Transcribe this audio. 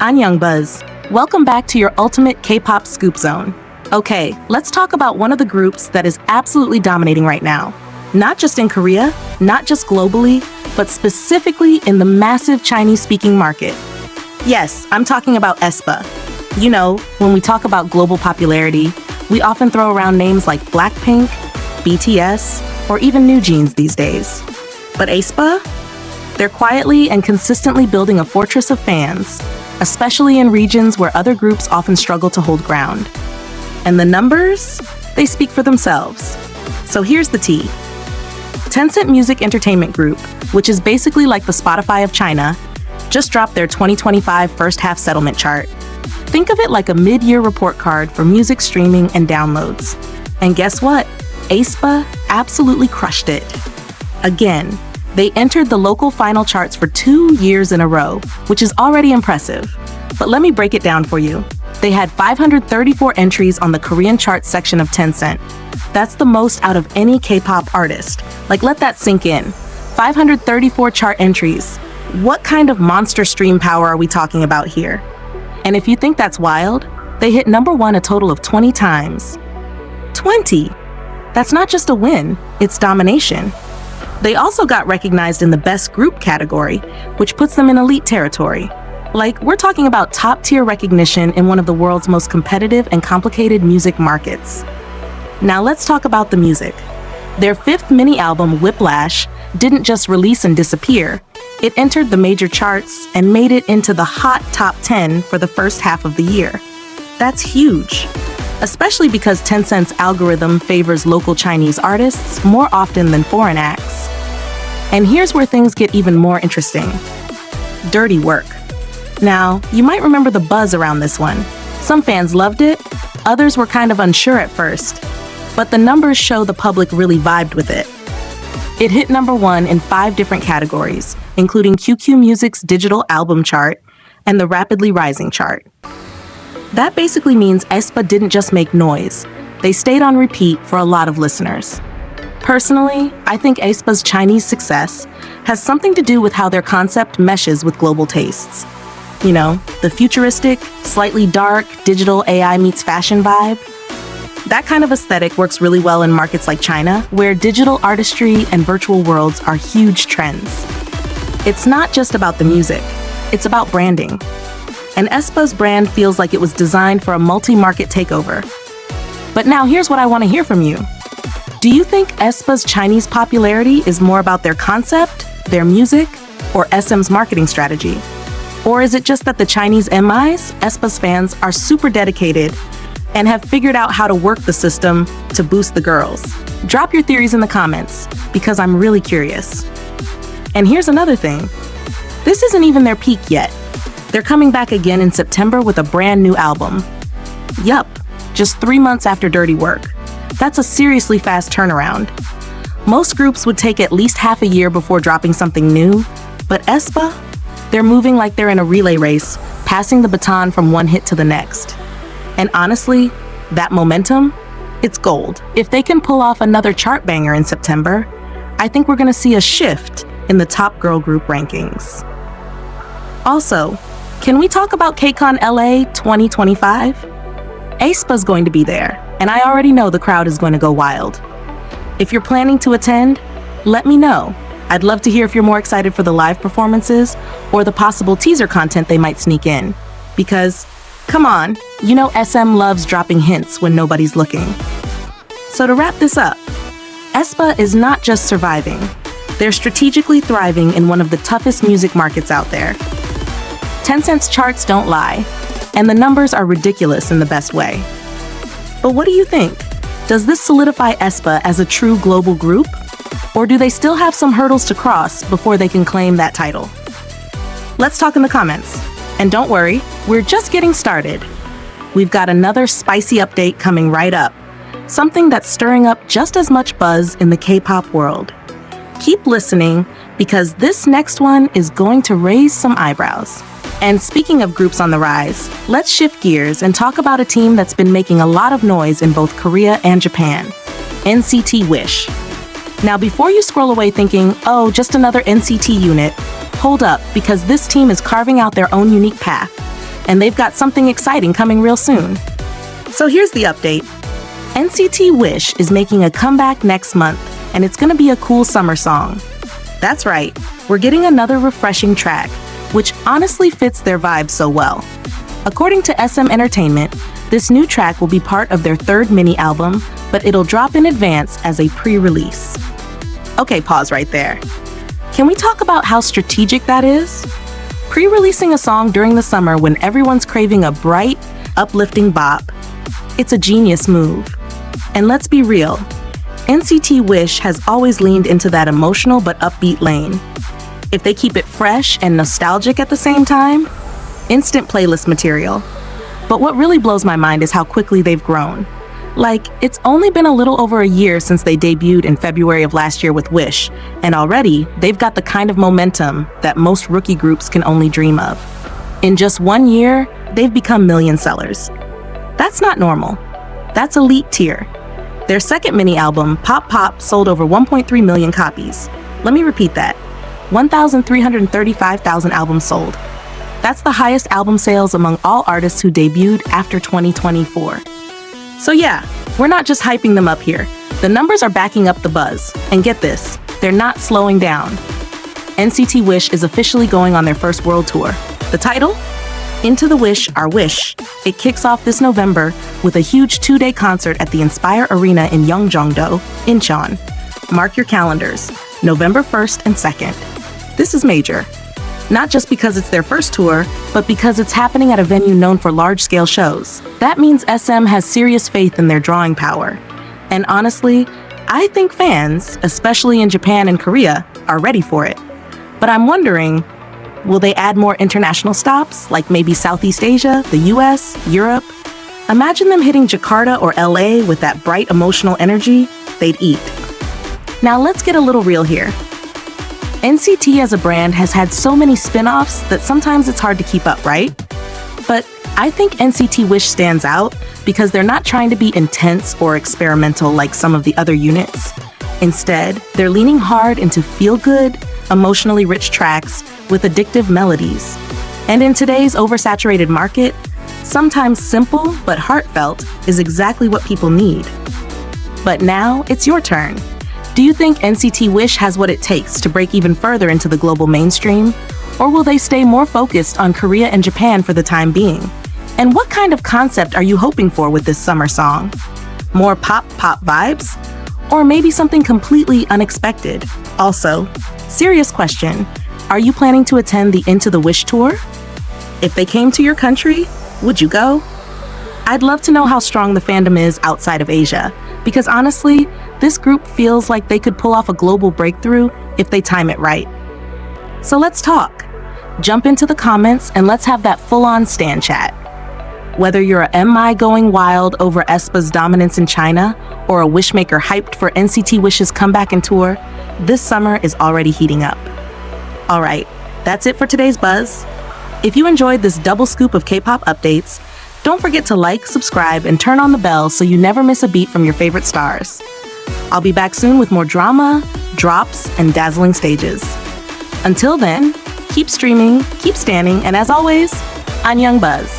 I'm Young Buzz. Welcome back to your ultimate K-pop scoop zone. Okay, let's talk about one of the groups that is absolutely dominating right now. Not just in Korea, not just globally, but specifically in the massive Chinese-speaking market. Yes, I'm talking about aespa. You know, when we talk about global popularity, we often throw around names like Blackpink, BTS, or even New Jeans these days. But aespa? They're quietly and consistently building a fortress of fans, especially in regions where other groups often struggle to hold ground. And the numbers? They speak for themselves. So here's the tea. Tencent Music Entertainment Group, which is basically like the Spotify of China, just dropped their 2025 first half settlement chart. Think of it like a mid-year report card for music streaming and downloads. And guess what? aespa absolutely crushed it. Again, they entered the local final charts for 2 years in a row, which is already impressive. But let me break it down for you. They had 534 entries on the Korean chart section of Tencent. That's the most out of any K-pop artist. Like, let that sink in. 534 chart entries. What kind of monster stream power are we talking about here? And if you think that's wild, they hit #1 a total of 20 times. 20! That's not just a win, it's domination. They also got recognized in the Best Group category, which puts them in elite territory. Like, we're talking about top-tier recognition in one of the world's most competitive and complicated music markets. Now let's talk about the music. Their 5th mini-album, Whiplash, didn't just release and disappear. It entered the major charts and made it into the hot top 10 for the first half of the year. That's huge, especially because Tencent's algorithm favors local Chinese artists more often than foreign acts. And here's where things get even more interesting. Dirty Work. Now, you might remember the buzz around this one. Some fans loved it, others were kind of unsure at first, but the numbers show the public really vibed with it. It hit #1 in 5 different categories, including QQ Music's digital album chart and the rapidly rising chart. That basically means aespa didn't just make noise, they stayed on repeat for a lot of listeners. Personally, I think aespa's Chinese success has something to do with how their concept meshes with global tastes. You know, the futuristic, slightly dark, digital AI meets fashion vibe. That kind of aesthetic works really well in markets like China, where digital artistry and virtual worlds are huge trends. It's not just about the music, it's about branding. And aespa's brand feels like it was designed for a multi-market takeover. But now here's what I want to hear from you. Do you think aespa's Chinese popularity is more about their concept, their music, or SM's marketing strategy? Or is it just that the Chinese MIs, aespa's fans, are super dedicated and have figured out how to work the system to boost the girls? Drop your theories in the comments, because I'm really curious. And here's another thing. This isn't even their peak yet. They're coming back again in September with a brand new album. Yup, just 3 months after Dirty Work. That's a seriously fast turnaround. Most groups would take at least half a year before dropping something new, but aespa? They're moving like they're in a relay race, passing the baton from one hit to the next. And honestly, that momentum, it's gold. If they can pull off another chart banger in September, I think we're gonna see a shift in the top girl group rankings. Also, can we talk about KCON LA 2025? aespa's going to be there, and I already know the crowd is going to go wild. If you're planning to attend, let me know. I'd love to hear if you're more excited for the live performances or the possible teaser content they might sneak in. Because, come on, you know SM loves dropping hints when nobody's looking. So to wrap this up, aespa is not just surviving. They're strategically thriving in one of the toughest music markets out there. Tencent's charts don't lie, and the numbers are ridiculous in the best way. But what do you think? Does this solidify aespa as a true global group? Or do they still have some hurdles to cross before they can claim that title? Let's talk in the comments. And don't worry, we're just getting started. We've got another spicy update coming right up. Something that's stirring up just as much buzz in the K-pop world. Keep listening, because this next one is going to raise some eyebrows. And speaking of groups on the rise, let's shift gears and talk about a team that's been making a lot of noise in both Korea and Japan. NCT WISH. Now, before you scroll away thinking, oh, just another NCT unit, hold up, because this team is carving out their own unique path, and they've got something exciting coming real soon. So here's the update. NCT WISH is making a comeback next month, and it's gonna be a cool summer song. That's right, we're getting another refreshing track, which honestly fits their vibe so well. According to SM Entertainment, this new track will be part of their third mini-album, but it'll drop in advance as a pre-release. Okay, pause right there. Can we talk about how strategic that is? Pre-releasing a song during the summer when everyone's craving a bright, uplifting bop. It's a genius move. And let's be real, NCT WISH has always leaned into that emotional but upbeat lane. If they keep it fresh and nostalgic at the same time, instant playlist material. But what really blows my mind is how quickly they've grown. Like, it's only been a little over a year since they debuted in February of last year with WISH, and already they've got the kind of momentum that most rookie groups can only dream of. In just 1 year, they've become million sellers. That's not normal. That's elite tier. Their second mini-album, Pop Pop, sold over 1.3 million copies. Let me repeat that. 1,335,000 albums sold. That's the highest album sales among all artists who debuted after 2024. So yeah, we're not just hyping them up here. The numbers are backing up the buzz. And get this, they're not slowing down. NCT WISH is officially going on their first world tour. The title? Into the Wish, Our Wish. It kicks off this November with a huge 2-day concert at the Inspire Arena in Yeongjongdo, Incheon. Mark your calendars, November 1st and 2nd. This is major. Not just because it's their first tour, but because it's happening at a venue known for large-scale shows. That means SM has serious faith in their drawing power. And honestly, I think fans, especially in Japan and Korea, are ready for it. But I'm wondering, will they add more international stops, like maybe Southeast Asia, the US, Europe? Imagine them hitting Jakarta or LA with that bright emotional energy. They'd eat. Now let's get a little real here. NCT as a brand has had so many spin-offs that sometimes it's hard to keep up, right? But I think NCT WISH stands out because they're not trying to be intense or experimental like some of the other units. Instead, they're leaning hard into feel-good, emotionally rich tracks with addictive melodies. And in today's oversaturated market, sometimes simple but heartfelt is exactly what people need. But now it's your turn. Do you think NCT WISH has what it takes to break even further into the global mainstream? Or will they stay more focused on Korea and Japan for the time being? And what kind of concept are you hoping for with this summer song? More pop vibes? Or maybe something completely unexpected? Also, serious question, are you planning to attend the Into the Wish tour? If they came to your country, would you go? I'd love to know how strong the fandom is outside of Asia, because honestly, this group feels like they could pull off a global breakthrough if they time it right. So let's talk. Jump into the comments and let's have that full-on stan chat. Whether you're a MI going wild over aespa's dominance in China or a wishmaker hyped for NCT WISH's comeback and tour, this summer is already heating up. All right, that's it for today's buzz. If you enjoyed this double scoop of K-pop updates, don't forget to like, subscribe, and turn on the bell so you never miss a beat from your favorite stars. I'll be back soon with more drama, drops, and dazzling stages. Until then, keep streaming, keep standing, and as always, I'm Young Buzz.